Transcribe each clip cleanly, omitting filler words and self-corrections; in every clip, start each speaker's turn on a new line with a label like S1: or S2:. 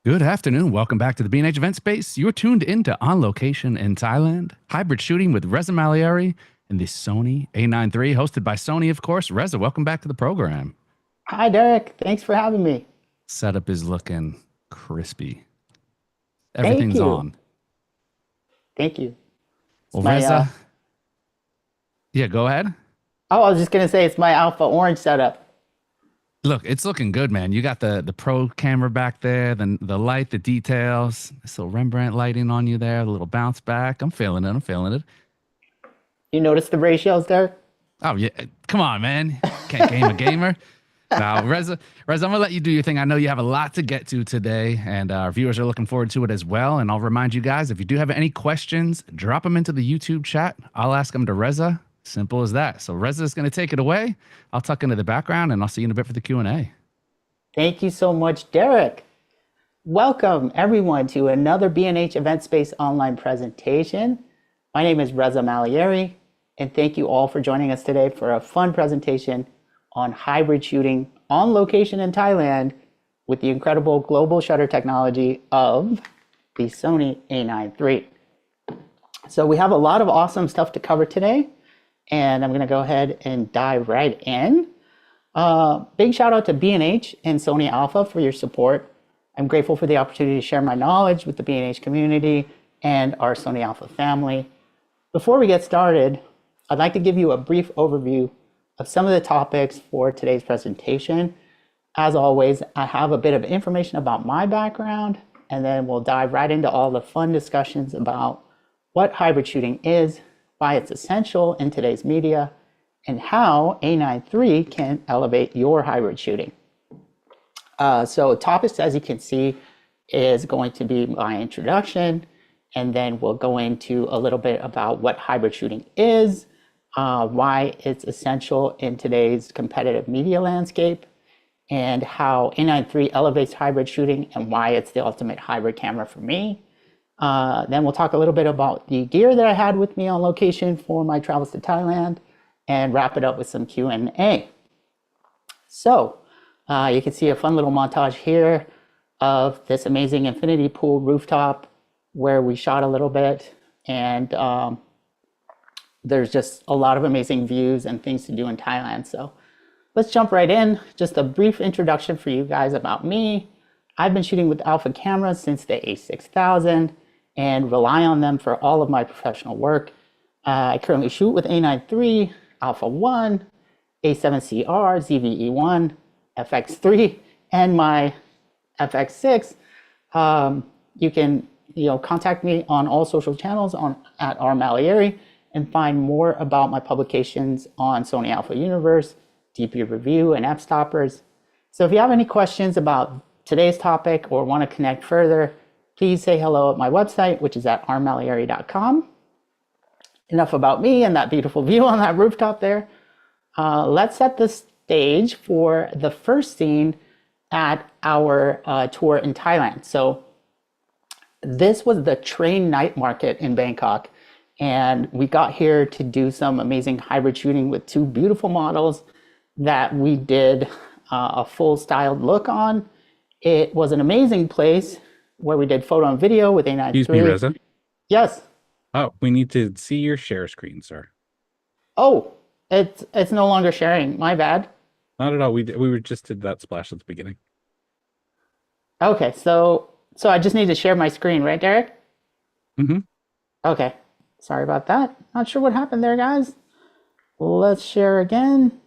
S1: Good afternoon. Welcome back to the B&H Event Space. You're tuned into On Location in Thailand, hybrid shooting with Reza Malayeri and the Sony A9III, hosted by Sony, of course. Reza, welcome back to the program.
S2: Hi, Derek. Thanks for having me.
S1: Setup is looking crispy.
S2: Thank
S1: Everything's
S2: you.
S1: on.
S2: Thank you. It's
S1: Well,
S2: my
S1: Reza, yeah, go ahead.
S2: oh, I was just gonna say it's my Alpha Orange setup.
S1: Look, it's looking good, man. You got the pro camera back there, the light, the details, this little Rembrandt lighting on you there, the little bounce back. I'm feeling it. I'm feeling it.
S2: You notice the ratios there?
S1: Oh yeah, come on, man. Can't game a gamer. Now, Reza, I'm gonna let you do your thing. I know you have a lot to get to today, and our viewers are looking forward to it as well. And I'll remind you guys, if you do have any questions, drop them into the YouTube chat. I'll ask them to Reza. Simple as that. So Reza's gonna take it away. I'll tuck into the background, and I'll see you in a bit for the Q&A.
S2: Thank you so much, Derek. Welcome everyone to another B&H Event Space online presentation. My name is Reza Malayeri, and thank you all for joining us today for a fun presentation on hybrid shooting on location in Thailand with the incredible global shutter technology of the Sony A9III. So we have a lot of awesome stuff to cover today, and I'm going to go ahead and dive right in. Big shout out to B&H and Sony Alpha for your support. I'm grateful for the opportunity to share my knowledge with the B&H community and our Sony Alpha family. Before we get started, I'd like to give you a brief overview of some of the topics for today's presentation. As always, I have a bit of information about my background, and then we'll dive right into all the fun discussions about what hybrid shooting is, why it's essential in today's media, and how A9III can elevate your hybrid shooting. So topics, as you can see, is going to be my introduction, and then we'll go into a little bit about what hybrid shooting is, why it's essential in today's competitive media landscape, and how A9III elevates hybrid shooting and why it's the ultimate hybrid camera for me. Then we'll talk a little bit about the gear that I had with me on location for my travels to Thailand, and wrap it up with some Q&A. So you can see a fun little montage here of this amazing infinity pool rooftop where we shot a little bit, and there's just a lot of amazing views and things to do in Thailand. So let's jump right in. Just a brief introduction for you guys about me. I've been shooting with Alpha cameras since the A6000 and rely on them for all of my professional work. I currently shoot with A9III, Alpha 1, A7CR, ZVE1, FX3, and my FX6. You can contact me on all social channels at rmalayeri and find more about my publications on Sony Alpha Universe, DP Review, and App Stoppers. So if you have any questions about today's topic or want to connect further, please say hello at my website, which is at rmalayeri.com. Enough about me and that beautiful view on that rooftop there. Let's set the stage for the first scene at our tour in Thailand. So this was the train night market in Bangkok, and we got here to do some amazing hybrid shooting with two beautiful models that we did a full styled look on. It was an amazing place where we did photo and video with A9III.
S3: Excuse me, Reza.
S2: Yes.
S3: Oh, we need to see your share screen, sir.
S2: Oh, it's no longer sharing. My bad.
S3: Not at all. We just did that splash at the beginning.
S2: Okay, so I just need to share my screen, right, Derek?
S3: Mm-hmm.
S2: Okay. Sorry about that. Not sure what happened there, guys. Let's share again.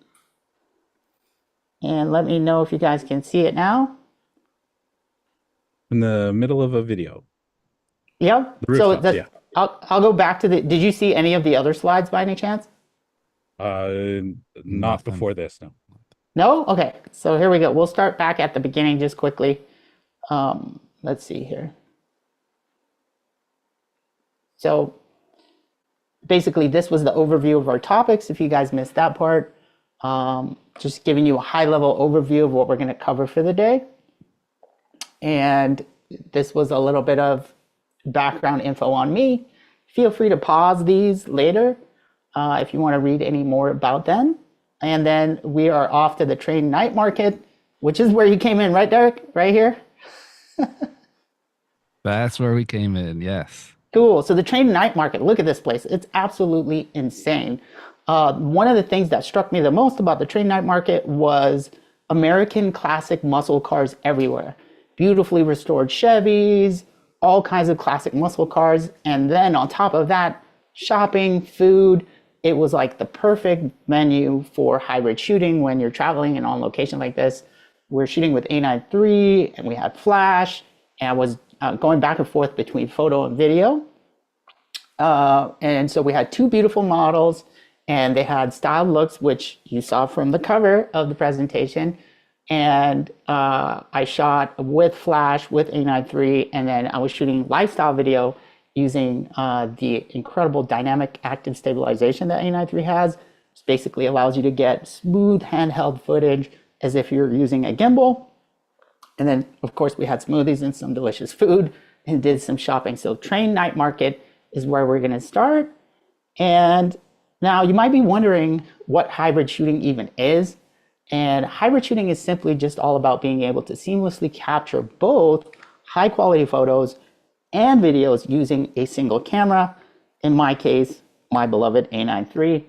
S2: And let me know if you guys can see it now.
S3: In the middle of a video.
S2: Yep.
S3: The rooftop, yeah.
S2: I'll go back to did you see any of the other slides by any chance?
S3: Not
S1: Nothing.
S3: before this, no.
S2: No? Okay. So here we go. We'll start back at the beginning just quickly. Let's see here. So basically, this was the overview of our topics. If you guys missed that part, just giving you a high-level overview of what we're going to cover for the day. And this was a little bit of background info on me. Feel free to pause these later if you want to read any more about them. And then we are off to the train night market, which is where you came in, right, Derek? Right here?
S1: That's where we came in. Yes.
S2: Cool. So the train night market, look at this place. It's absolutely insane. One of the things that struck me the most about the train night market was American classic muscle cars everywhere. Beautifully restored Chevys, all kinds of classic muscle cars. And then on top of that, shopping, food. It was like the perfect venue for hybrid shooting when you're traveling and on location like this. We're shooting with A9III and we had flash, and I was going back and forth between photo and video. And so we had two beautiful models, and they had styled looks, which you saw from the cover of the presentation. And I shot with flash, with A9III, and then I was shooting lifestyle video using the incredible dynamic active stabilization that A9III has. Which basically allows you to get smooth handheld footage as if you're using a gimbal. And then, of course, we had smoothies and some delicious food and did some shopping. So train night market is where we're going to start. And now you might be wondering what hybrid shooting even is. And hybrid shooting is simply just all about being able to seamlessly capture both high quality photos and videos using a single camera. In my case, my beloved A9III.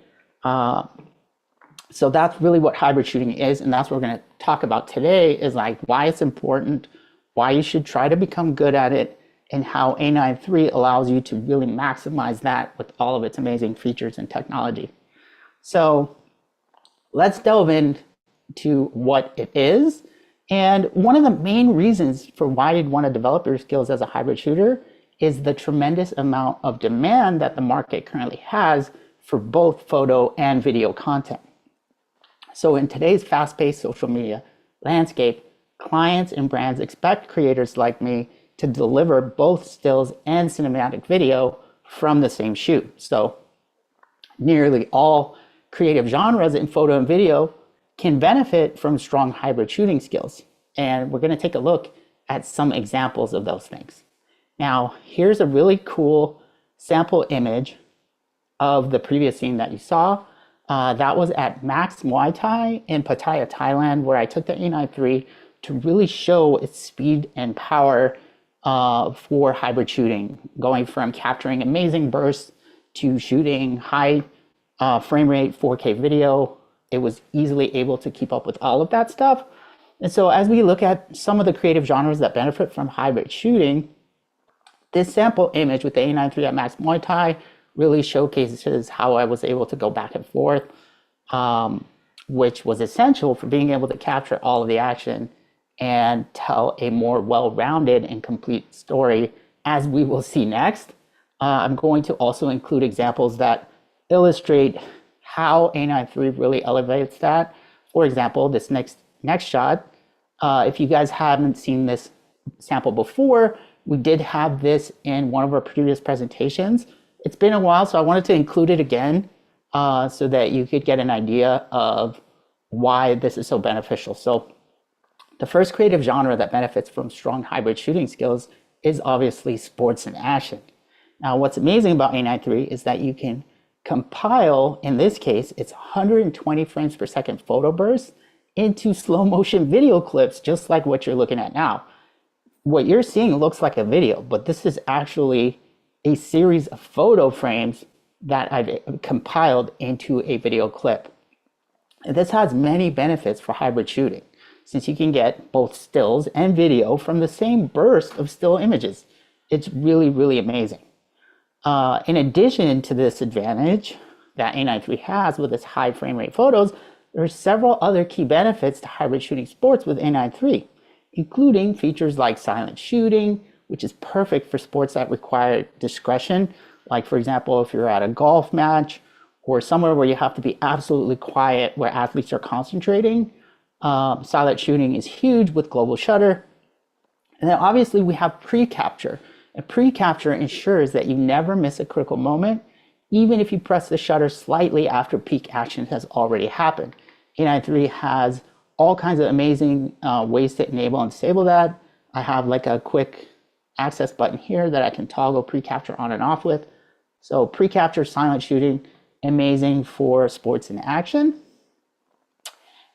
S2: So that's really what hybrid shooting is, and that's what we're going to talk about today, is like why it's important, why you should try to become good at it, and how A9III allows you to really maximize that with all of its amazing features and technology. So let's delve into what it is. And one of the main reasons for why you'd want to develop your skills as a hybrid shooter is the tremendous amount of demand that the market currently has for both photo and video content. So in today's fast-paced social media landscape, clients and brands expect creators like me to deliver both stills and cinematic video from the same shoot. So nearly all creative genres in photo and video can benefit from strong hybrid shooting skills. And we're going to take a look at some examples of those things. Now, here's a really cool sample image of the previous scene that you saw. That was at Max Muay Thai in Pattaya, Thailand, where I took the A9III to really show its speed and power for hybrid shooting, going from capturing amazing bursts to shooting high frame rate 4K video. It was easily able to keep up with all of that stuff. And so as we look at some of the creative genres that benefit from hybrid shooting, this sample image with the A9III at Max Muay Thai really showcases how I was able to go back and forth, which was essential for being able to capture all of the action and tell a more well-rounded and complete story, as we will see next. I'm going to also include examples that illustrate how A9III really elevates that. For example, this next shot, if you guys haven't seen this sample before, we did have this in one of our previous presentations. It's been a while, so I wanted to include it again so that you could get an idea of why this is so beneficial. So the first creative genre that benefits from strong hybrid shooting skills is obviously sports and action. Now, what's amazing about A9III is that you can compile, in this case, it's 120 frames per second photo bursts into slow motion video clips, just like what you're looking at now. What you're seeing looks like a video, but this is actually a series of photo frames that I've compiled into a video clip. And this has many benefits for hybrid shooting, since you can get both stills and video from the same burst of still images. It's really, really amazing. In addition to this advantage that A9III has with its high frame rate photos, there are several other key benefits to hybrid shooting sports with A9III, including features like silent shooting, which is perfect for sports that require discretion. Like, for example, if you're at a golf match or somewhere where you have to be absolutely quiet, where athletes are concentrating, silent shooting is huge with Global Shutter. And then obviously we have pre-capture. And pre-capture ensures that you never miss a critical moment, even if you press the shutter slightly after peak action has already happened. A9III has all kinds of amazing ways to enable and disable that. I have like a quick access button here that I can toggle pre-capture on and off with. So pre-capture silent shooting, amazing for sports and action.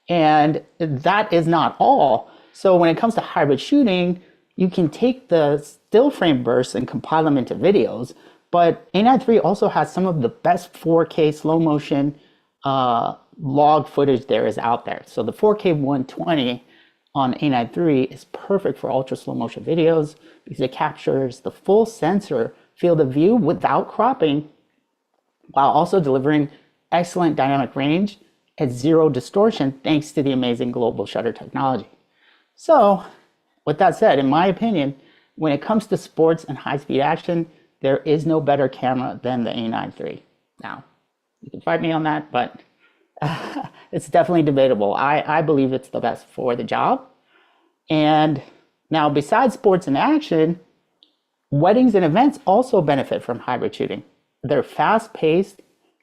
S2: And that is not all. So when it comes to hybrid shooting, you can take the still frame bursts and compile them into videos, but A9III also has some of the best 4K slow motion log footage there is out there. So the 4K 120 on A9III is perfect for ultra slow motion videos because it captures the full sensor field of view without cropping, while also delivering excellent dynamic range at zero distortion thanks to the amazing global shutter technology. So with that said, in my opinion, when it comes to sports and high-speed action, there is no better camera than the A9III. Now, you can fight me on that, but it's definitely debatable. I believe it's the best for the job. And now, besides sports and action, weddings and events also benefit from hybrid shooting. They're fast-paced,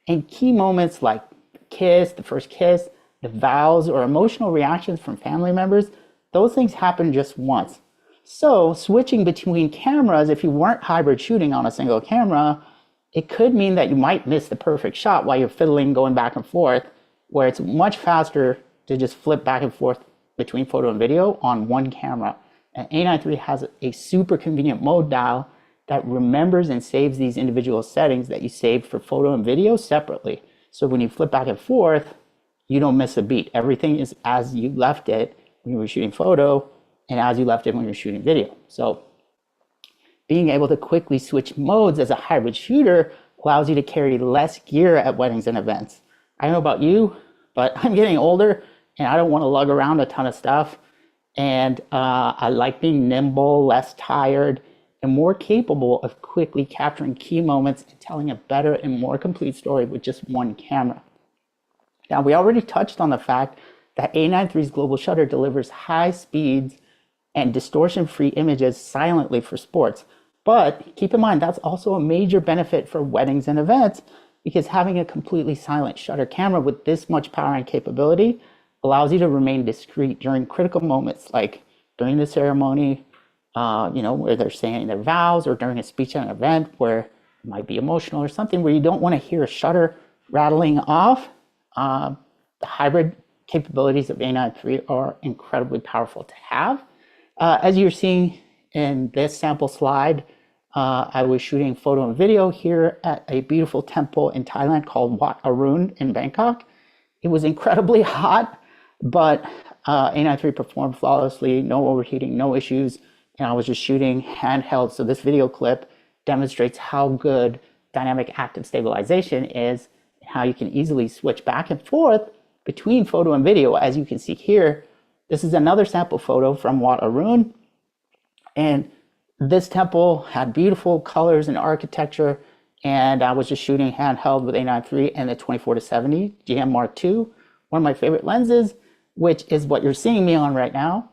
S2: and key moments like the first kiss, the vows, or emotional reactions from family members, those things happen just once. So switching between cameras, if you weren't hybrid shooting on a single camera, it could mean that you might miss the perfect shot while you're fiddling, going back and forth, where it's much faster to just flip back and forth between photo and video on one camera. And A9III has a super convenient mode dial that remembers and saves these individual settings that you saved for photo and video separately. So when you flip back and forth, you don't miss a beat. Everything is as you left it when you were shooting photo and as you left it when you were shooting video. So being able to quickly switch modes as a hybrid shooter allows you to carry less gear at weddings and events. I don't know about you, but I'm getting older and I don't want to lug around a ton of stuff. And I like being nimble, less tired, and more capable of quickly capturing key moments and telling a better and more complete story with just one camera. Now, we already touched on the fact that A9III's global shutter delivers high speeds and distortion-free images silently for sports. But keep in mind, that's also a major benefit for weddings and events, because having a completely silent shutter camera with this much power and capability allows you to remain discreet during critical moments, like during the ceremony, where they're saying their vows, or during a speech at an event where it might be emotional or something where you don't want to hear a shutter rattling off. The hybrid capabilities of A9III are incredibly powerful to have. As you're seeing in this sample slide, I was shooting photo and video here at a beautiful temple in Thailand called Wat Arun in Bangkok. It was incredibly hot, but A9III performed flawlessly, no overheating, no issues, and I was just shooting handheld. So this video clip demonstrates how good dynamic active stabilization is, and how you can easily switch back and forth between photo and video. As you can see here, this is another sample photo from Wat Arun, and this temple had beautiful colors and architecture, and I was just shooting handheld with A9III and the 24-70 GM Mark II, one of my favorite lenses, which is what you're seeing me on right now.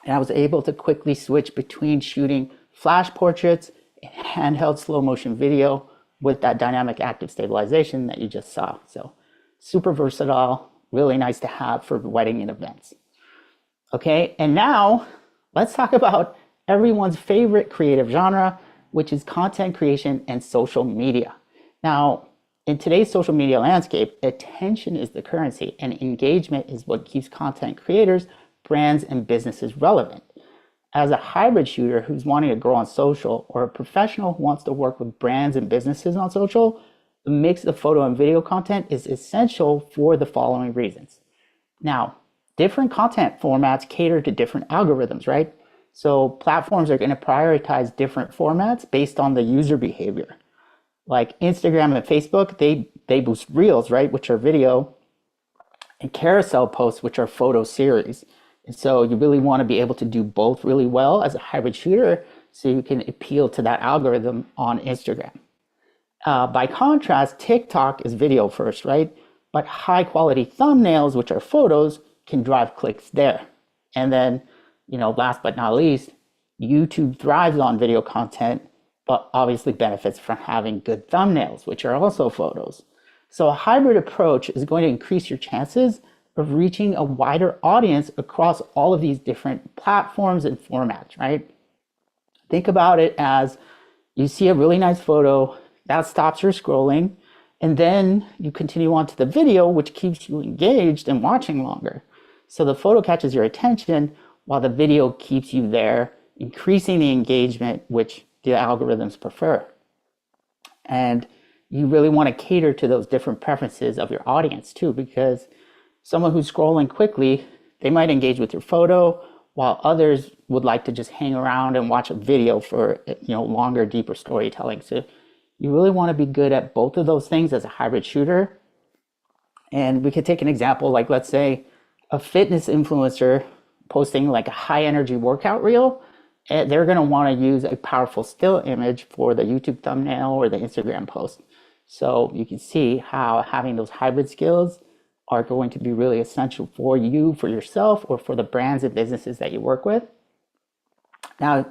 S2: And I was able to quickly switch between shooting flash portraits and handheld slow motion video with that dynamic active stabilization that you just saw. So super versatile, really nice to have for wedding and events. Okay, and now let's talk about everyone's favorite creative genre, which is content creation and social media. Now, in today's social media landscape, attention is the currency, and engagement is what keeps content creators, brands, and businesses relevant. As a hybrid shooter who's wanting to grow on social, or a professional who wants to work with brands and businesses on social, the mix of photo and video content is essential for the following reasons. Now, different content formats cater to different algorithms, right? So platforms are going to prioritize different formats based on the user behavior. Like Instagram and Facebook, they boost reels, right, which are video, and carousel posts, which are photo series. And so you really want to be able to do both really well as a hybrid shooter, so you can appeal to that algorithm on Instagram. By contrast, TikTok is video first, right? But high quality thumbnails, which are photos, can drive clicks there. And then, last but not least, YouTube thrives on video content, but obviously benefits from having good thumbnails, which are also photos. So a hybrid approach is going to increase your chances of reaching a wider audience across all of these different platforms and formats, right? Think about it as you see a really nice photo, that stops your scrolling, and then you continue on to the video, which keeps you engaged and watching longer. So the photo catches your attention while the video keeps you there increasing the engagement which the algorithms prefer. And you really want to cater to those different preferences of your audience too, because someone who's scrolling quickly, they might engage with your photo, while others would like to just hang around and watch a video for longer, deeper storytelling. So you really want to be good at both of those things as a hybrid shooter. And we could take an example, like let's say a fitness influencer posting like a high energy workout reel, and they're going to want to use a powerful still image for the YouTube thumbnail or the Instagram post. So you can see how having those hybrid skills are going to be really essential for you, for yourself, or for the brands and businesses that you work with. Now,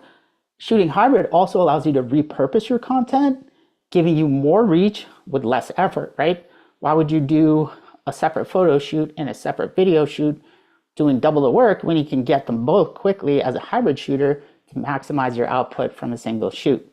S2: shooting hybrid also allows you to repurpose your content, giving you more reach with less effort, right? Why would you do a separate photo shoot and a separate video shoot doing double the work when you can get them both quickly as a hybrid shooter to maximize your output from a single shoot?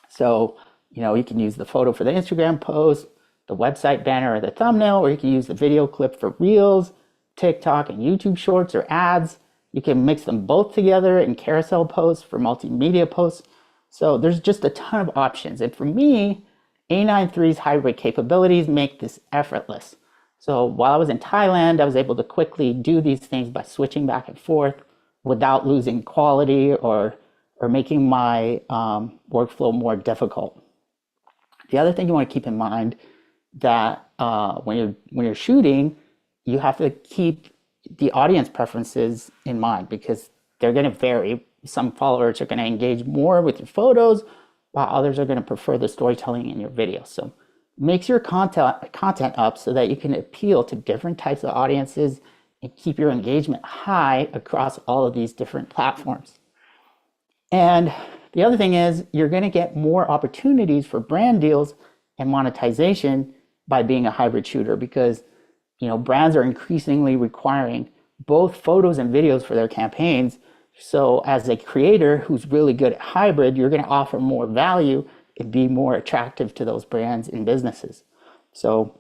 S2: So, you can use the photo for the Instagram post, the website banner or the thumbnail, or you can use the video clip for Reels, TikTok and YouTube Shorts or ads. You can mix them both together in carousel posts for multimedia posts. So there's just a ton of options. And for me, A9III's hybrid capabilities make this effortless. So while I was in Thailand, I was able to quickly do these things by switching back and forth without losing quality or making my workflow more difficult. The other thing you want to keep in mind that when you're shooting, you have to keep the audience preferences in mind because they're going to vary. Some followers are going to engage more with your photos, while others are going to prefer the storytelling in your videos. So mix your content up so that you can appeal to different types of audiences and keep your engagement high across all of these different platforms. And the other thing is you're going to get more opportunities for brand deals and monetization by being a hybrid shooter because brands are increasingly requiring both photos and videos for their campaigns. So as a creator who's really good at hybrid, you're going to offer more value and be more attractive to those brands and businesses. So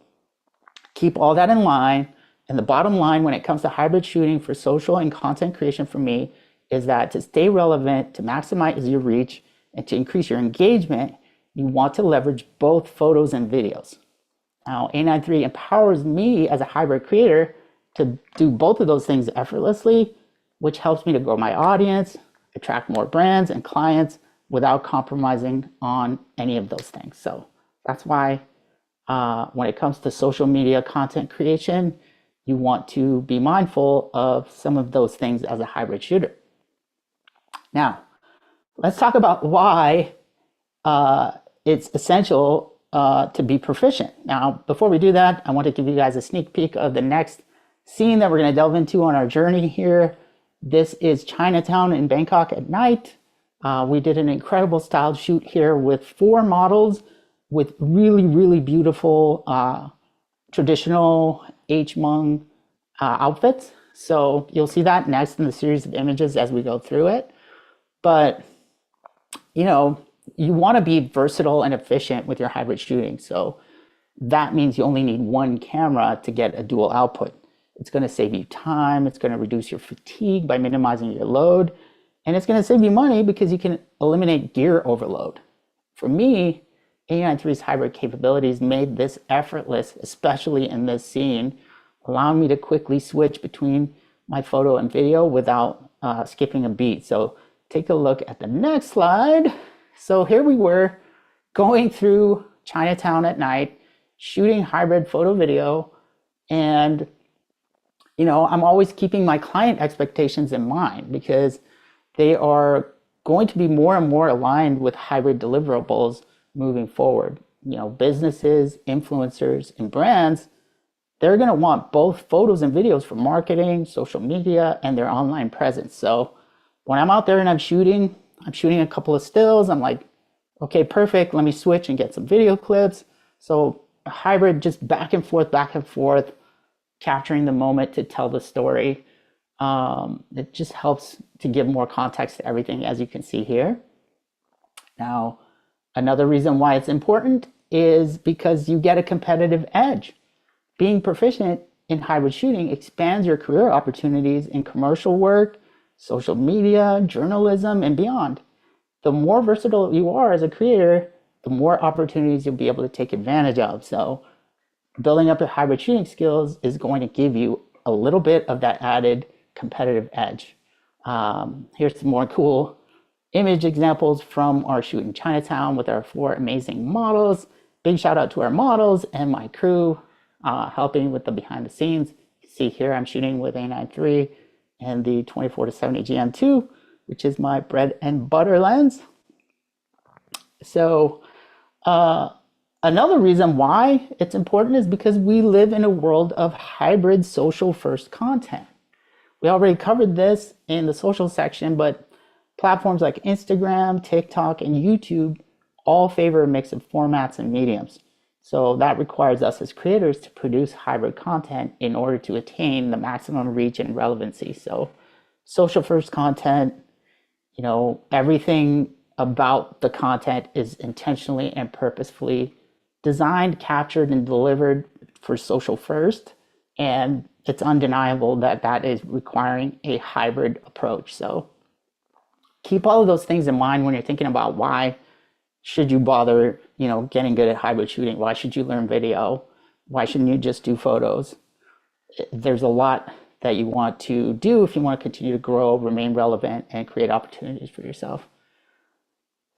S2: keep all that in line. And the bottom line when it comes to hybrid shooting for social and content creation for me is that to stay relevant, to maximize your reach, and to increase your engagement, you want to leverage both photos and videos. Now, A9III empowers me as a hybrid creator to do both of those things effortlessly, which helps me to grow my audience, attract more brands and clients without compromising on any of those things. So that's why when it comes to social media content creation, you want to be mindful of some of those things as a hybrid shooter. Now, let's talk about why it's essential to be proficient. Now, before we do that, I want to give you guys a sneak peek of the next scene that we're going to delve into on our journey here. This is Chinatown in Bangkok at night. We did an incredible styled shoot here with 4 models with really, really beautiful traditional Hmong outfits. So you'll see that next in the series of images as we go through it. But, you want to be versatile and efficient with your hybrid shooting. So that means you only need one camera to get a dual output. It's going to save you time. It's going to reduce your fatigue by minimizing your load. And it's going to save you money because you can eliminate gear overload. For me, A9III's hybrid capabilities made this effortless, especially in this scene, allowing me to quickly switch between my photo and video without skipping a beat. So take a look at the next slide. So here we were going through Chinatown at night, shooting hybrid photo video. And, I'm always keeping my client expectations in mind because they are going to be more and more aligned with hybrid deliverables moving forward. Businesses, influencers, and brands, they're going to want both photos and videos for marketing, social media, and their online presence. So when I'm out there and I'm shooting a couple of stills, I'm like, okay, perfect. Let me switch and get some video clips. So a hybrid, just back and forth, capturing the moment to tell the story. It just helps to give more context to everything, as you can see here. Now, another reason why it's important is because you get a competitive edge. Being proficient in hybrid shooting expands your career opportunities in commercial work, social media, journalism, and beyond. The more versatile you are as a creator, the more opportunities you'll be able to take advantage of. So building up your hybrid shooting skills is going to give you a little bit of that added competitive edge. Here's some more cool image examples from our shoot in Chinatown with our 4 amazing models. Big shout out to our models and my crew helping with the behind the scenes. You see here I'm shooting with A9III and the 24-70 GM2, which is my bread and butter lens. So another reason why it's important is because we live in a world of hybrid social first content. We already covered this in the social section, but platforms like Instagram, TikTok, and YouTube all favor a mix of formats and mediums. So that requires us as creators to produce hybrid content in order to attain the maximum reach and relevancy. So social first content, you know, everything about the content is intentionally and purposefully designed, captured, and delivered for social first. And it's undeniable that that is requiring a hybrid approach. So keep all of those things in mind when you're thinking about why should you bother, you know, getting good at hybrid shooting? Why should you learn video? Why shouldn't you just do photos? There's a lot that you want to do if you want to continue to grow, remain relevant, and create opportunities for yourself.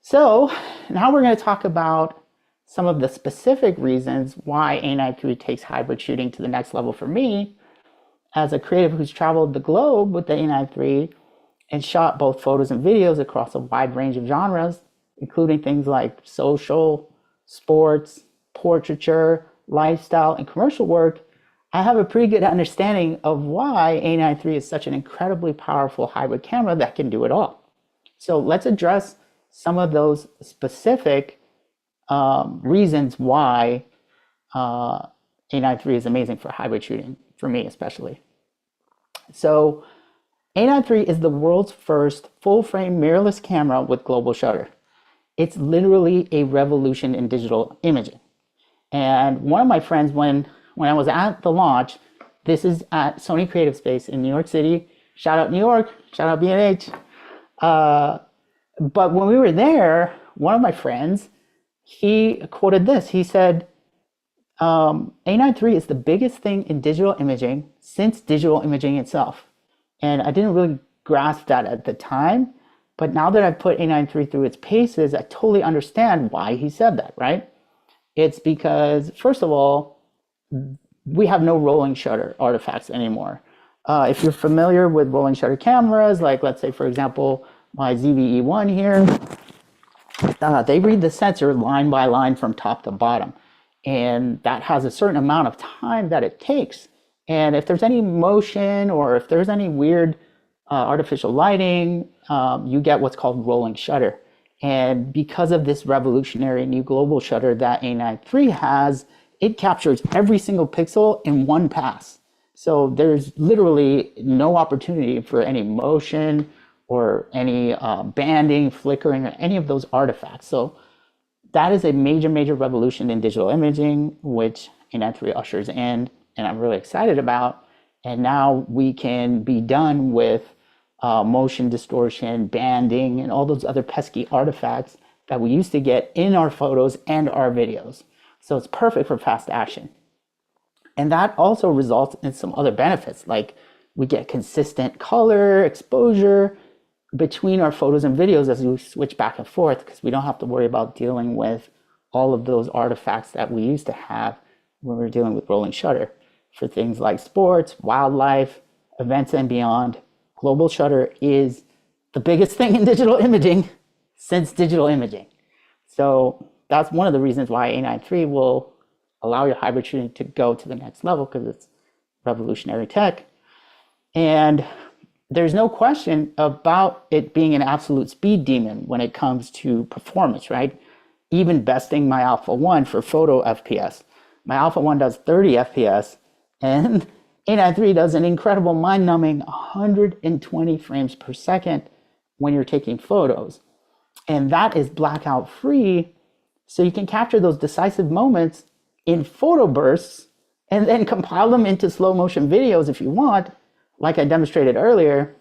S2: So now we're going to talk about some of the specific reasons why A9III takes hybrid shooting to the next level for me as a creative who's traveled the globe with the A9III and shot both photos and videos across a wide range of genres, including things like social, sports, portraiture, lifestyle, and commercial work. I have a pretty good understanding of why A9III is such an incredibly powerful hybrid camera that can do it all. So let's address some of those specific reasons why A9III is amazing for hybrid shooting, for me especially. So A9III is the world's first full-frame mirrorless camera with global shutter. It's literally a revolution in digital imaging. And one of my friends, when I was at the launch, this is at Sony Creative Space in New York City. Shout out New York, shout out B&H. But when we were there, one of my friends, he quoted this. He said, A9III is the biggest thing in digital imaging since digital imaging itself. And I didn't really grasp that at the time, but now that I've put A9III through its paces, I totally understand why he said that, right? It's because, first of all, we have no rolling shutter artifacts anymore. If you're familiar with rolling shutter cameras, like let's say, for example, my ZVE1 here, they read the sensor line by line from top to bottom. And that has a certain amount of time that it takes. And if there's any motion or if there's any weird artificial lighting, you get what's called rolling shutter. And because of this revolutionary new global shutter that A9III has, it captures every single pixel in one pass. So there's literally no opportunity for any motion or any banding, flickering, or any of those artifacts. So that is a major, major revolution in digital imaging, which A9III ushers in, and I'm really excited about. And now we can be done with motion distortion, banding, and all those other pesky artifacts that we used to get in our photos and our videos. So it's perfect for fast action. And that also results in some other benefits, like we get consistent color, exposure between our photos and videos as we switch back and forth, because we don't have to worry about dealing with all of those artifacts that we used to have when we were dealing with rolling shutter for things like sports, wildlife, events, and beyond. Global shutter is the biggest thing in digital imaging since digital imaging. So that's one of the reasons why A9III will allow your hybrid shooting to go to the next level, because it's revolutionary tech. And there's no question about it being an absolute speed demon when it comes to performance, right? Even besting my Alpha 1 for photo FPS. My Alpha 1 does 30 FPS, and A9III does an incredible mind-numbing 120 frames per second when you're taking photos. And that is blackout free, so you can capture those decisive moments in photo bursts and then compile them into slow motion videos if you want, like I demonstrated earlier.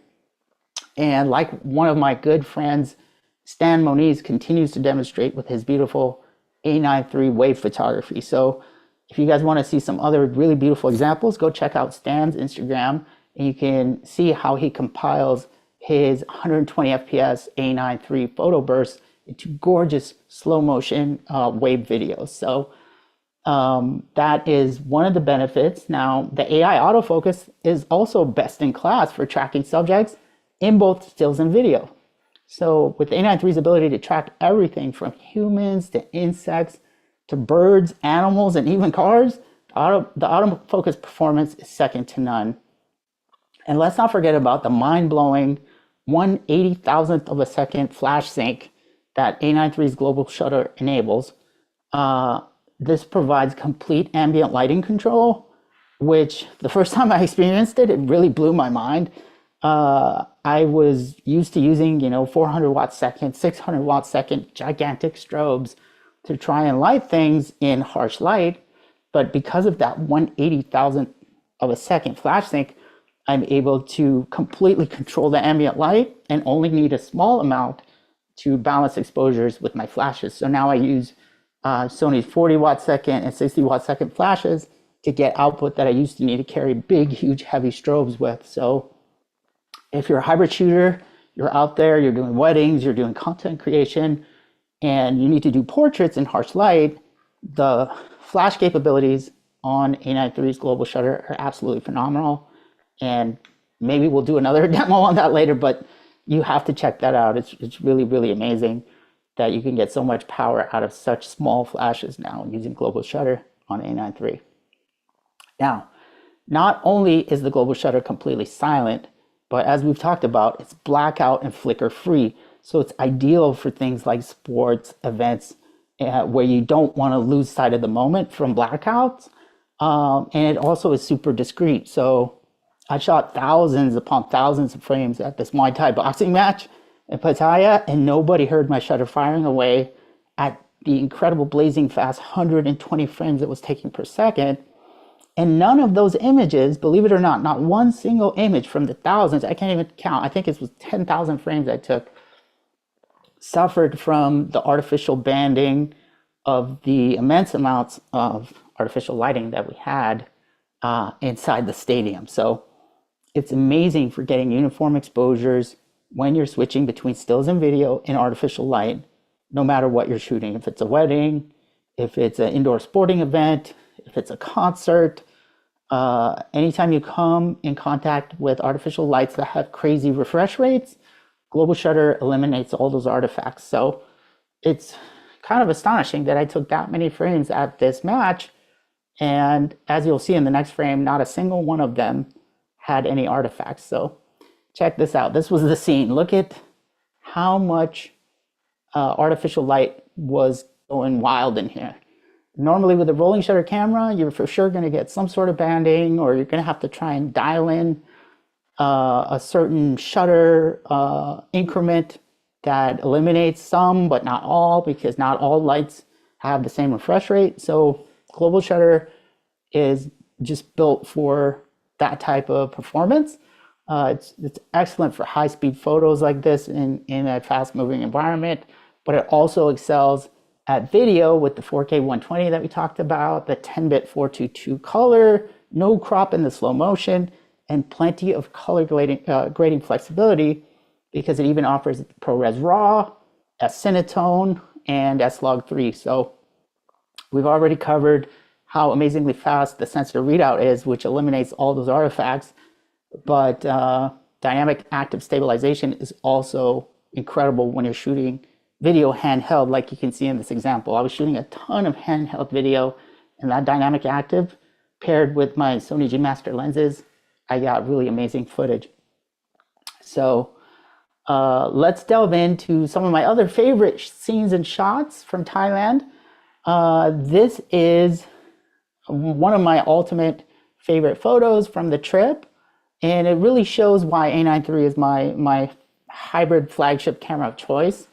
S2: And like one of my good friends, Stan Moniz, continues to demonstrate with his beautiful A9III wave photography. So if you guys want to see some other really beautiful examples, go check out Stan's Instagram and you can see how he compiles his 120 FPS A9III photo bursts into gorgeous slow motion wave videos. So that is one of the benefits. Now, the AI autofocus is also best in class for tracking subjects in both stills and video. So with A9III's ability to track everything from humans to insects to birds, animals, and even cars, the autofocus performance is second to none. And let's not forget about the mind-blowing 1/80,000th of a second flash sync that A9III's global shutter enables. This provides complete ambient lighting control, which the first time I experienced it, it really blew my mind. I was used to using, 400 watt second, 600 watt second, gigantic strobes to try and light things in harsh light. But because of that 1/80,000th of a second flash sync, I'm able to completely control the ambient light and only need a small amount to balance exposures with my flashes. So now I use Sony's 40 watt second and 60 watt second flashes to get output that I used to need to carry big, huge, heavy strobes with. So if you're a hybrid shooter, you're out there, you're doing weddings, you're doing content creation, and you need to do portraits in harsh light, the flash capabilities on A9III's global shutter are absolutely phenomenal. And maybe we'll do another demo on that later, but you have to check that out. It's really, really amazing that you can get so much power out of such small flashes now using global shutter on A9III. Now, not only is the global shutter completely silent, but as we've talked about, it's blackout and flicker free. So it's ideal for things like sports, events, where you don't want to lose sight of the moment from blackouts. And it also is super discreet. So I shot thousands upon thousands of frames at this Muay Thai boxing match in Pattaya, and nobody heard my shutter firing away at the incredible blazing fast 120 frames it was taking per second. And none of those images, believe it or not one single image from the thousands, I can't even count, I think it was 10,000 frames I took, suffered from the artificial banding of the immense amounts of artificial lighting that we had inside the stadium. So it's amazing for getting uniform exposures when you're switching between stills and video in artificial light, no matter what you're shooting. If it's a wedding, if it's an indoor sporting event, if it's a concert, anytime you come in contact with artificial lights that have crazy refresh rates, global shutter eliminates all those artifacts. So it's kind of astonishing that I took that many frames at this match, and as you'll see in the next frame, not a single one of them had any artifacts. So check this out. This was the scene. Look at how much artificial light was going wild in here. Normally with a rolling shutter camera, you're for sure going to get some sort of banding, or you're going to have to try and dial in a certain shutter increment that eliminates some, but not all, because not all lights have the same refresh rate. So global shutter is just built for that type of performance. It's excellent for high-speed photos like this in a fast-moving environment, but it also excels at video with the 4K 120 that we talked about, the 10-bit 422 color, no crop in the slow motion, and plenty of color grading flexibility, because it even offers ProRes RAW, S-Cinetone, and S-Log3. So we've already covered how amazingly fast the sensor readout is, which eliminates all those artifacts. But dynamic active stabilization is also incredible when you're shooting video handheld, like you can see in this example. I was shooting a ton of handheld video, and that dynamic active paired with my Sony G Master lenses, I got really amazing footage. So let's delve into some of my other favorite scenes and shots from Thailand. This is one of my ultimate favorite photos from the trip, and it really shows why A9III is my hybrid flagship camera of choice.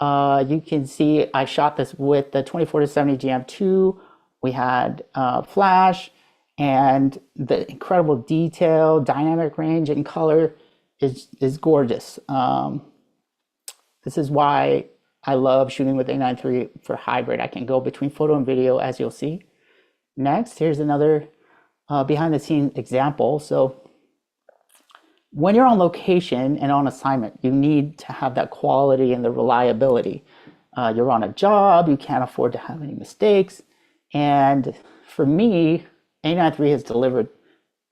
S2: You can see I shot this with the 24-70 GM2. We had flash, and the incredible detail, dynamic range, and color is gorgeous. This is why I love shooting with A9III for hybrid. I can go between photo and video, as you'll see. Next, here's another behind the scenes example. So when you're on location and on assignment, you need to have that quality and the reliability. You're on a job, you can't afford to have any mistakes. And for me, A9III has delivered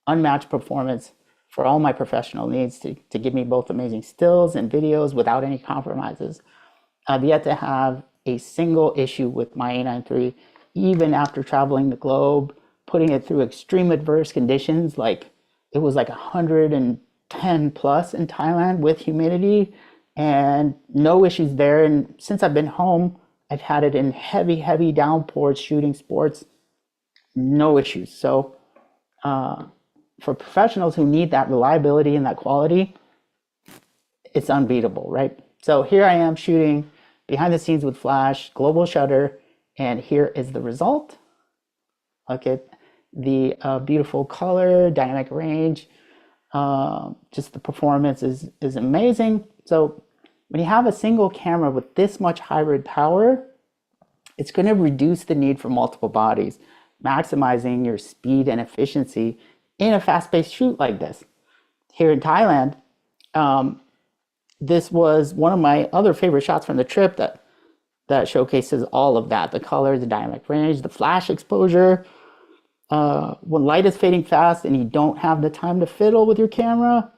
S2: unmatched performance for all my professional needs to give me both amazing stills and videos without any compromises. I've yet to have a single issue with my A9III, even after traveling the globe, putting it through extreme adverse conditions, like it was like 110 plus in Thailand with humidity, and no issues there. And since I've been home, I've had it in heavy downpours, shooting sports, no issues. So for professionals who need that reliability and that quality, it's unbeatable, right? So here I am shooting behind the scenes with flash, global shutter, and here is the result. Look at the beautiful color, dynamic range, just the performance is amazing. So when you have a single camera with this much hybrid power, it's going to reduce the need for multiple bodies, maximizing your speed and efficiency in a fast-paced shoot like this. Here in Thailand, this was one of my other favorite shots from the trip that showcases all of that: the color, the dynamic range, the flash exposure. When light is fading fast and you don't have the time to fiddle with your camera,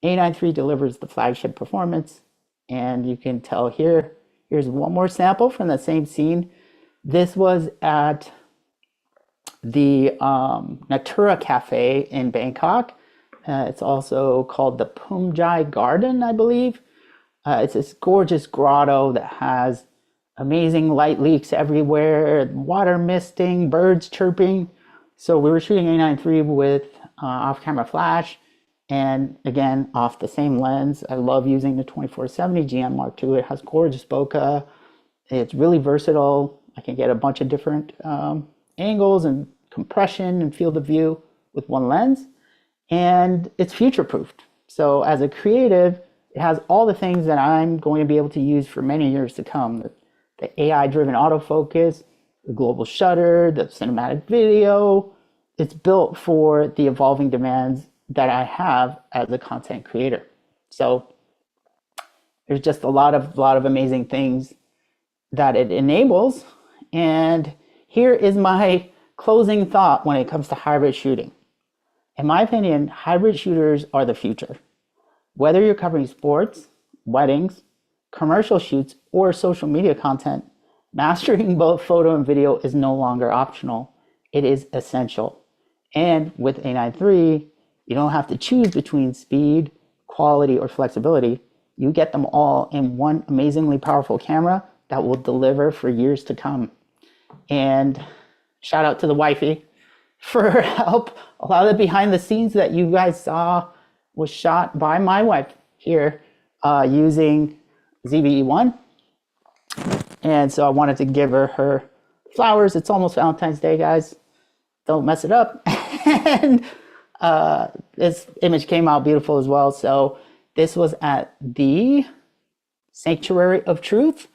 S2: A9III delivers the flagship performance. And you can tell here, here's one more sample from the same scene. This was at the Natura Cafe in Bangkok. It's also called the Pumjai Garden, I believe. It's this gorgeous grotto that has amazing light leaks everywhere, water misting, birds chirping. So we were shooting A9III with off-camera flash, and again, off the same lens. I love using the 24-70 GM Mark II. It has gorgeous bokeh. It's really versatile. I can get a bunch of different angles and compression and field of view with one lens, and it's future-proofed. So as a creative, it has all the things that I'm going to be able to use for many years to come. The AI-driven autofocus, the global shutter, the cinematic video. It's built for the evolving demands that I have as a content creator. So there's just a lot of amazing things that it enables. And here is my closing thought when it comes to hybrid shooting. In my opinion, hybrid shooters are the future. Whether you're covering sports, weddings, commercial shoots, or social media content, mastering both photo and video is no longer optional. It is essential. And with A9III, you don't have to choose between speed, quality, or flexibility. You get them all in one amazingly powerful camera that will deliver for years to come. And shout out to the wifey for her help. A lot of the behind the scenes that you guys saw was shot by my wife here using ZV-E1. And so I wanted to give her flowers. It's almost Valentine's Day, guys. Don't mess it up. And this image came out beautiful as well. So this was at the Sanctuary of Truth.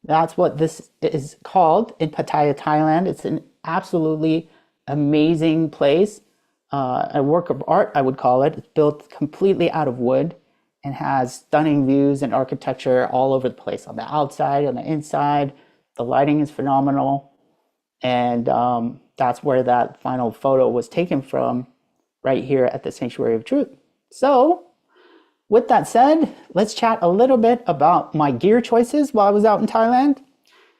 S2: That's what this is called in Pattaya, Thailand. It's an absolutely amazing place. A work of art, I would call it. It's built completely out of wood and has stunning views and architecture all over the place, on the outside, on the inside. The lighting is phenomenal. And that's where that final photo was taken from, right here at the Sanctuary of Truth. So with that said, let's chat a little bit about my gear choices while I was out in Thailand.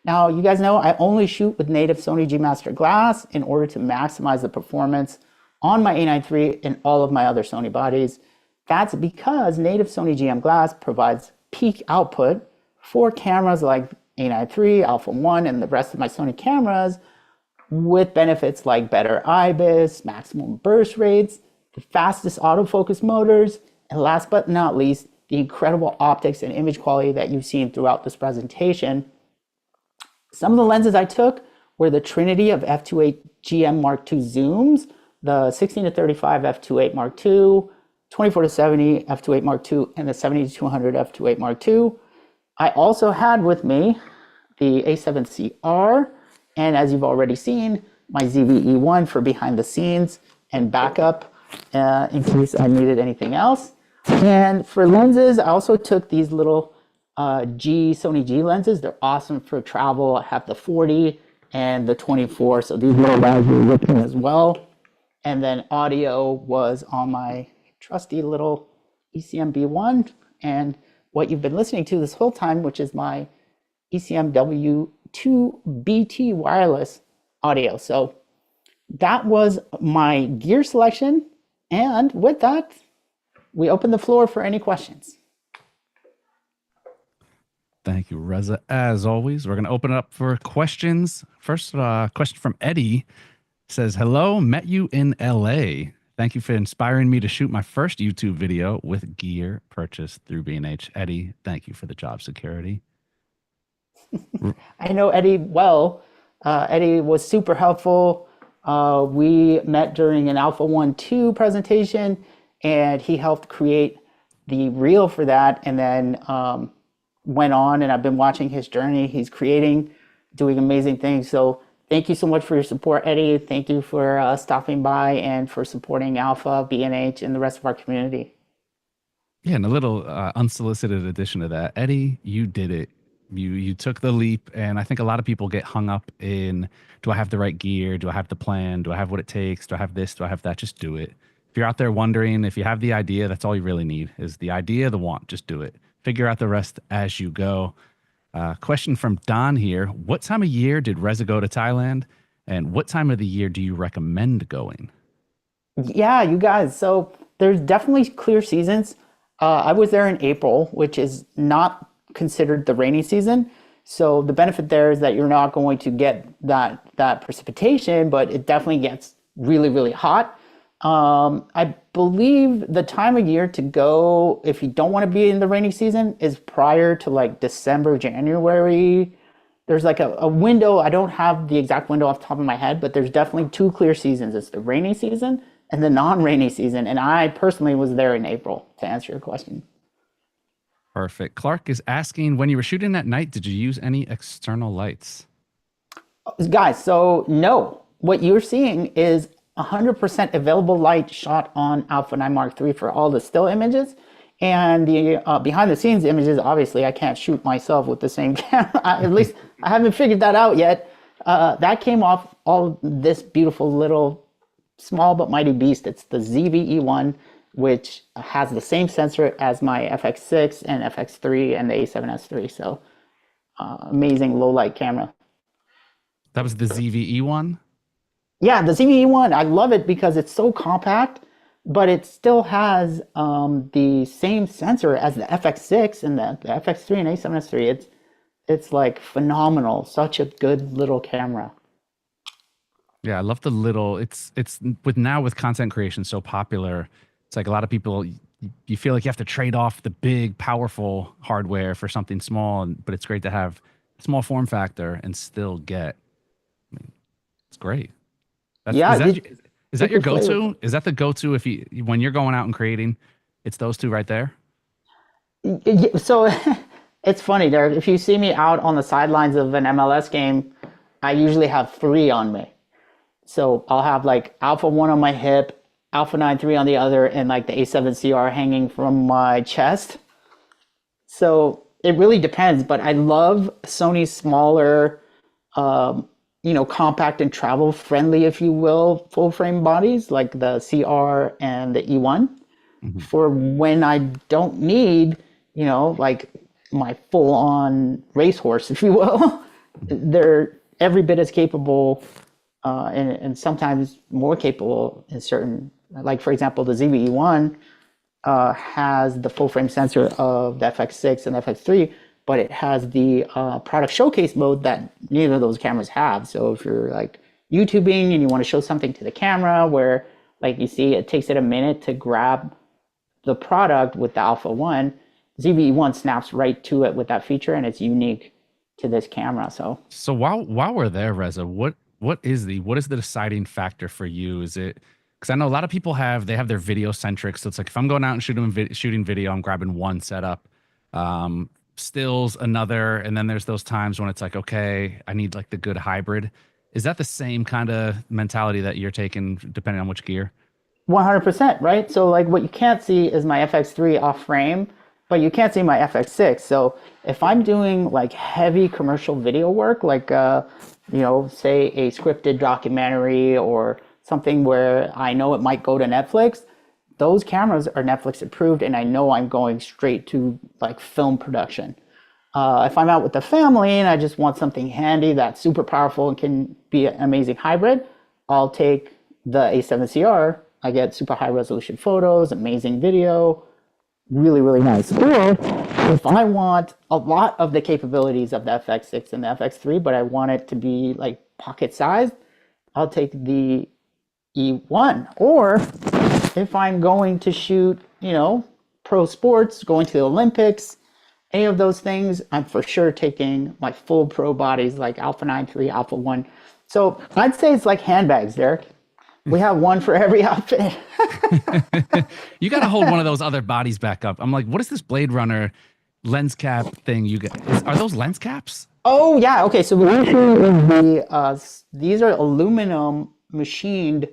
S2: Now, you guys know I only shoot with native Sony G Master glass in order to maximize the performance on my A9III and all of my other Sony bodies. That's because native Sony GM glass provides peak output for cameras like A9III, Alpha 1, and the rest of my Sony cameras, with benefits like better IBIS, maximum burst rates, the fastest autofocus motors, and last but not least, the incredible optics and image quality that you've seen throughout this presentation. Some of the lenses I took were the Trinity of f2.8 GM Mark II zooms, the 16-35 f2.8 Mark II, 24 to 70 f2.8 Mark II, and the 70 to 200 f2.8 Mark II. I also had with me the A7CR, and as you've already seen, my ZV-E1 for behind the scenes and backup in case I needed anything else. And for lenses, I also took these little Sony G lenses. They're awesome for travel. I have the 40 and the 24, so these little guys were looking as well. And then audio was on my trusty little ECM B1, and what you've been listening to this whole time, which is my ECM W2 BT wireless audio. So that was my gear selection. And with that, we open the floor for any questions.
S1: Thank you, Reza. As always, we're going to open it up for questions. First question from Eddie says, hello, met you in LA. Thank you for inspiring me to shoot my first YouTube video with gear purchased through B&H. Eddie, thank you for the job security.
S2: I know Eddie well. Eddie was super helpful. We met during an Alpha 1.2 presentation, and he helped create the reel for that, and then went on, and I've been watching his journey. He's creating, doing amazing things. So thank you so much for your support, Eddie. Thank you for stopping by and for supporting Alpha, B&H, and the rest of our community.
S1: Yeah, and a little unsolicited addition to that. Eddie, you did it. You took the leap, and I think a lot of people get hung up in, do I have the right gear? Do I have the plan? Do I have what it takes? Do I have this? Do I have that? Just do it. If you're out there wondering, if you have the idea, that's all you really need is the idea, the want. Just do it. Figure out the rest as you go. Question from Don here. What time of year did Reza go to Thailand? And what time of the year do you recommend going?
S2: Yeah, you guys. So there's definitely clear seasons. I was there in April, which is not considered the rainy season. So the benefit there is that you're not going to get that precipitation, but it definitely gets really, really hot. I believe the time of year to go, if you don't want to be in the rainy season, is prior to like December, January. There's like a window. I don't have the exact window off the top of my head, but there's definitely two clear seasons. It's the rainy season and the non-rainy season. And I personally was there in April, to answer your question.
S1: Perfect. Clark is asking, when you were shooting at night, did you use any external lights?
S2: Guys, so no. What you're seeing is 100% available light shot on Alpha 9 Mark III for all the still images. And the behind the scenes images, obviously, I can't shoot myself with the same camera. At least I haven't figured that out yet. That came off all this beautiful little small but mighty beast. It's the ZV-E1, which has the same sensor as my FX6 and FX3 and the A7S III. So amazing low light camera.
S1: That was the ZV-E1?
S2: Yeah, the ZV-E1, I love it because it's so compact, but it still has the same sensor as the FX6 and the FX3 and A7S III. It's like phenomenal. Such a good little camera.
S1: Yeah, I love the little, it's with content creation so popular. It's like a lot of people, you feel like you have to trade off the big, powerful hardware for something small, but it's great to have a small form factor and still get, I mean, it's great. Is that your go-to? Is that the go-to when you're going out and creating? It's those two right there?
S2: So it's funny, Derek. If you see me out on the sidelines of an MLS game, I usually have three on me. So I'll have like Alpha 1 on my hip, Alpha 9III on the other, and like the A7CR hanging from my chest. So it really depends, but I love Sony's smaller, compact and travel friendly, if you will, full frame bodies like the CR and the E1 for when I don't need, like my full on racehorse, if you will. They're every bit as capable and sometimes more capable in certain, like for example, the ZV-E1 has the full frame sensor of the FX6 and FX3, but it has the product showcase mode that neither of those cameras have. So if you're like YouTubing and you want to show something to the camera where like you see it takes it a minute to grab the product with the Alpha 1, ZV-E1 snaps right to it with that feature, and it's unique to this camera. So
S1: while we're there, Reza, what is the deciding factor for you? Is it, Because I know a lot of people they have their video centric. So it's like if I'm going out and shooting video, I'm grabbing one setup, stills another, and then there's those times when it's like, okay, I need like the good hybrid. Is that the same kind of mentality that you're taking depending on which gear?
S2: 100%, right? So like what you can't see is my FX3 off frame, but you can't see my FX6. So if I'm doing like heavy commercial video work, like, say a scripted documentary or something where I know it might go to Netflix, those cameras are Netflix approved, and I know I'm going straight to like film production. If I'm out with the family and I just want something handy that's super powerful and can be an amazing hybrid, I'll take the A7CR. I get super high resolution photos, amazing video, really, really nice. Or if I want a lot of the capabilities of the FX6 and the FX3, but I want it to be like pocket sized, I'll take the E1. Or if I'm going to shoot, pro sports, going to the Olympics, any of those things, I'm for sure taking my full pro bodies like Alpha 9III, Alpha 1. So I'd say it's like handbags, Derek. We have one for every outfit.
S1: You got to hold one of those other bodies back up. I'm like, what is this Blade Runner lens cap thing you get? Are those lens caps?
S2: Oh, yeah. Okay. So these are aluminum machined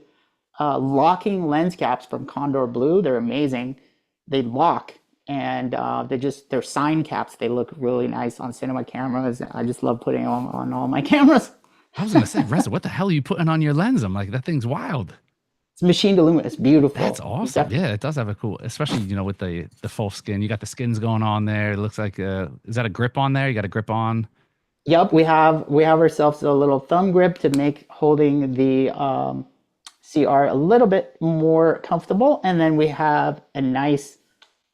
S2: locking lens caps from Condor Blue. They're amazing. They lock, and they're sign caps. They look really nice on cinema cameras. I just love putting them on all my cameras.
S1: I was going to say, Reza, what the hell are you putting on your lens? I'm like, that thing's wild.
S2: It's machined aluminum. It's beautiful.
S1: That's awesome. Yeah, it does have a cool, especially, with the full skin. You got the skins going on there. It looks like, is that a grip on there? You got a grip on?
S2: Yep, we have ourselves a little thumb grip to make holding the CR a little bit more comfortable. And then we have a nice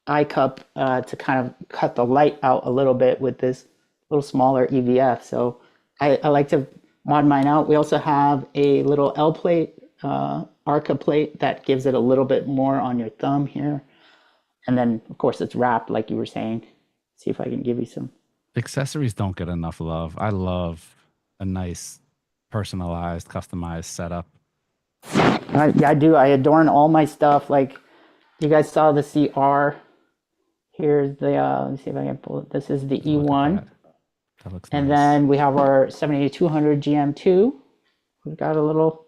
S2: eye cup to kind of cut the light out a little bit with this little smaller EVF. So I like to mod mine out. We also have a little L plate, Arca plate that gives it a little bit more on your thumb here. And then, of course, it's wrapped, like you were saying. See if I can give you some.
S1: Accessories don't get enough love. I love a nice, personalized, customized setup.
S2: Yeah, I do. I adorn all my stuff. Like, you guys saw the CR. Here's the, let me see if I can pull it. This is the E1.
S1: That looks
S2: and
S1: nice.
S2: Then we have our 78-200 GM2. We've got a little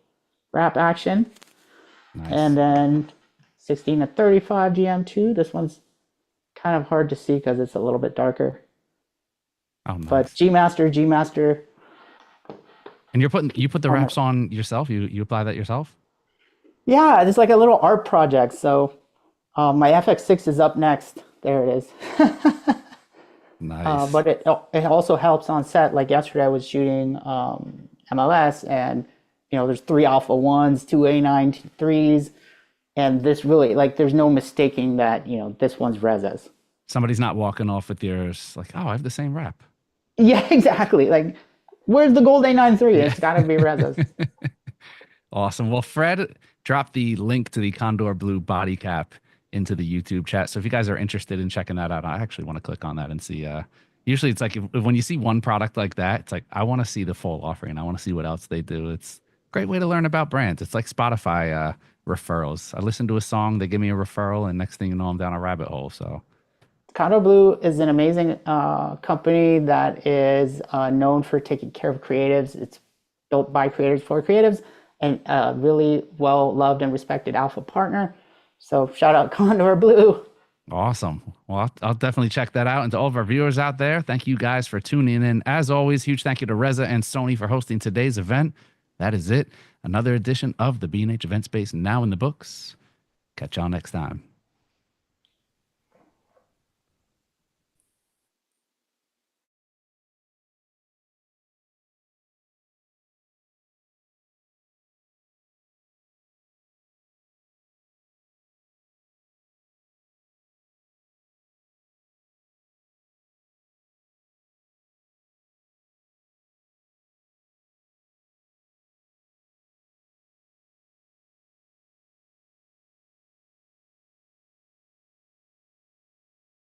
S2: wrap action.
S1: Nice.
S2: And then 16-35 GM2. This one's kind of hard to see because it's a little bit darker.
S1: Oh, nice.
S2: But G Master.
S1: And you put the wraps on yourself? You apply that yourself?
S2: Yeah, it's like a little art project. So my FX6 is up next. There it is.
S1: Nice.
S2: But it also helps on set. Like yesterday, I was shooting MLS, and there's 3 Alpha 1s, 2 A9III s, and this really, like, there's no mistaking that this one's Reza's.
S1: Somebody's not walking off with yours like, oh, I have the same wrap.
S2: Yeah, exactly. Like, where's the gold A9III? It's got to be Reza's.
S1: Awesome. Well, Fred dropped the link to the Condor Blue body cap into the YouTube chat. So if you guys are interested in checking that out, I actually want to click on that and see. Usually it's like when you see one product like that, it's like, I want to see the full offering. I want to see what else they do. It's a great way to learn about brands. It's like Spotify referrals. I listen to a song, they give me a referral, and next thing you know, I'm down a rabbit hole. So
S2: Condor Blue is an amazing company that is known for taking care of creatives. It's built by creators for creatives, and really well-loved and respected alpha partner. So shout out Condor Blue.
S1: awesome. Well, I'll definitely check that out. And to all of our viewers out there, thank you guys for tuning in. As always, huge thank you to Reza and Sony for hosting today's event. That is it. Another edition of the B&H Event Space now in the books. Catch y'all next time.